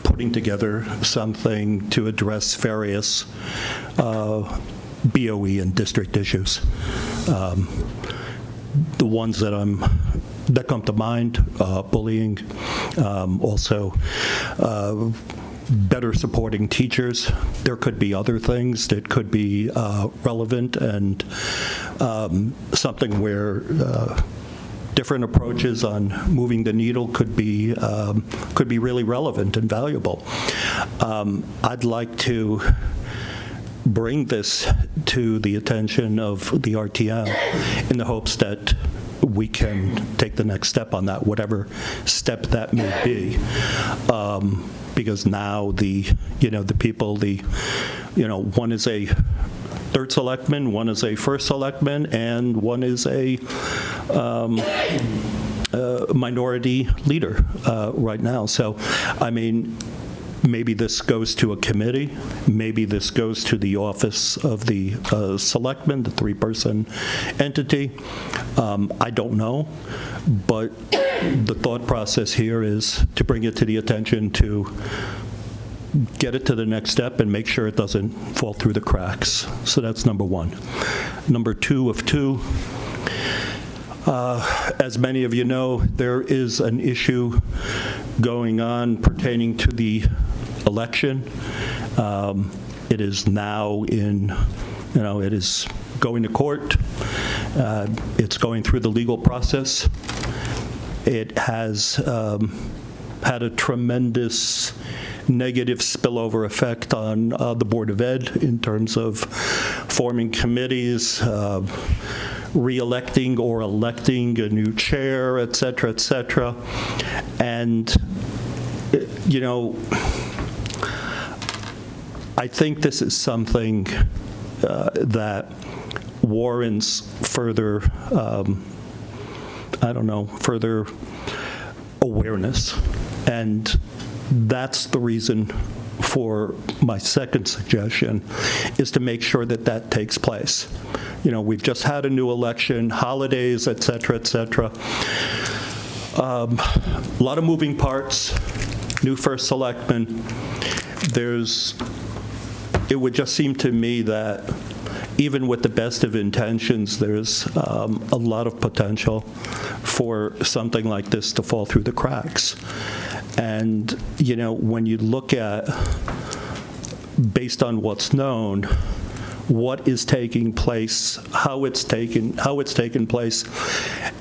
putting together something to address various BOE and district issues. The ones that come to mind, bullying, also better supporting teachers. There could be other things that could be relevant, and something where different approaches on moving the needle could be really relevant and valuable. I'd like to bring this to the attention of the RTM in the hopes that we can take the next step on that, whatever step that may be. Because now the people, one is a third selectman, one is a first selectman, and one is a minority leader right now. So, maybe this goes to a committee, maybe this goes to the office of the selectman, the three-person entity. I don't know, but the thought process here is to bring it to the attention, to get it to the next step and make sure it doesn't fall through the cracks. So that's number one. Number two of two, as many of you know, there is an issue going on pertaining to the election. It is now it is going to court. It's going through the legal process. It has had a tremendous negative spillover effect on the Board of Ed in terms of forming committees, re-electing or electing a new chair, et cetera, et cetera. And, I think this is something that warrants further, further awareness. And that's the reason for my second suggestion, is to make sure that that takes place. We've just had a new election, holidays, et cetera, et cetera. A lot of moving parts, new first selectman. It would just seem to me that even with the best of intentions, there's a lot of potential for something like this to fall through the cracks. And, when you look at, based on what's known, what is taking place, how it's taken place,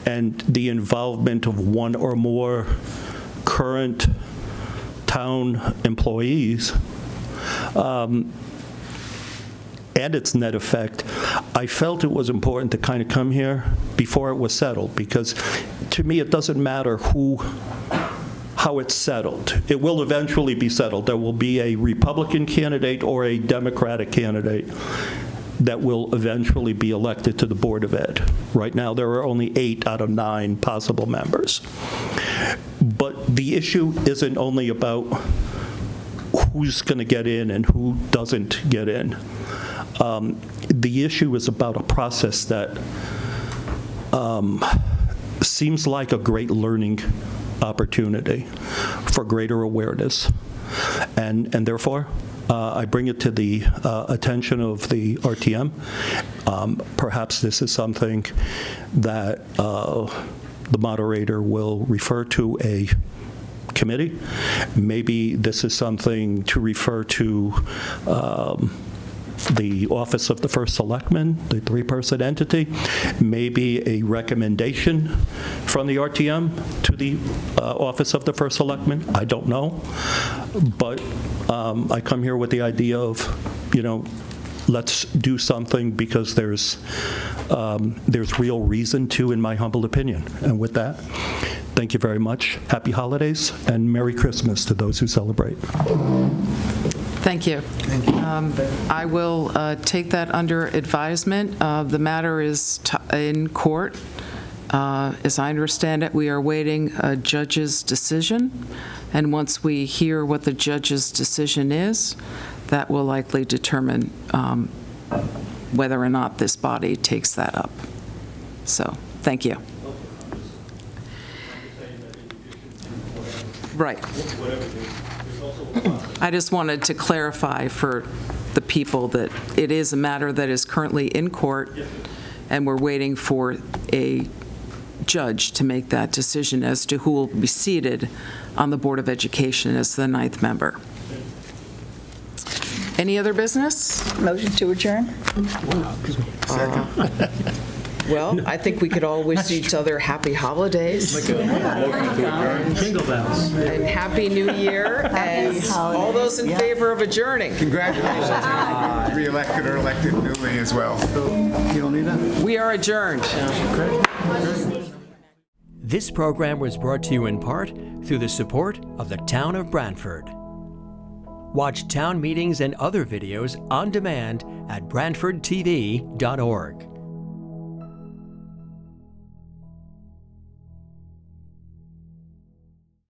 and the involvement of one or more current town employees, and its net effect, I felt it was important to kind of come here before it was settled, because to me, it doesn't matter how it's settled. It will eventually be settled. There will be a Republican candidate or a Democratic candidate that will eventually be elected to the Board of Ed. Right now, there are only 8 out of 9 possible members. But the issue isn't only about who's going to get in and who doesn't get in. The issue is about a process that seems like a great learning opportunity for greater awareness. And therefore, I bring it to the attention of the RTM. Perhaps this is something that the moderator will refer to a committee. Maybe this is something to refer to the Office of the First Selectman, the 3-person entity, maybe a recommendation from the RTM to the Office of the First Selectman. I don't know. But I come here with the idea of, let's do something because there's real reason to, in my humble opinion. And with that, thank you very much. Happy holidays and Merry Christmas to those who celebrate. Thank you. I will take that under advisement. The matter is in court. As I understand it, we are awaiting a judge's decision, and once we hear what the judge's decision is, that will likely determine whether or not this body takes that up. So, thank you. Right. I just wanted to clarify for the people that it is a matter that is currently in court, and we're waiting for a judge to make that decision as to who will be seated on the Board of Education as the 9th member. Any other business? Motion to adjourn? Well, I think we could all wish each other happy holidays. Jingle bells. And Happy New Year. And all those in favor of adjourning. Congratulations. Re-elected or elected newly as well. You don't need that? We are adjourned. This program was brought to you in part through the support of the Town of Brantford. Watch town meetings and other videos on demand at BrantfordTV.org.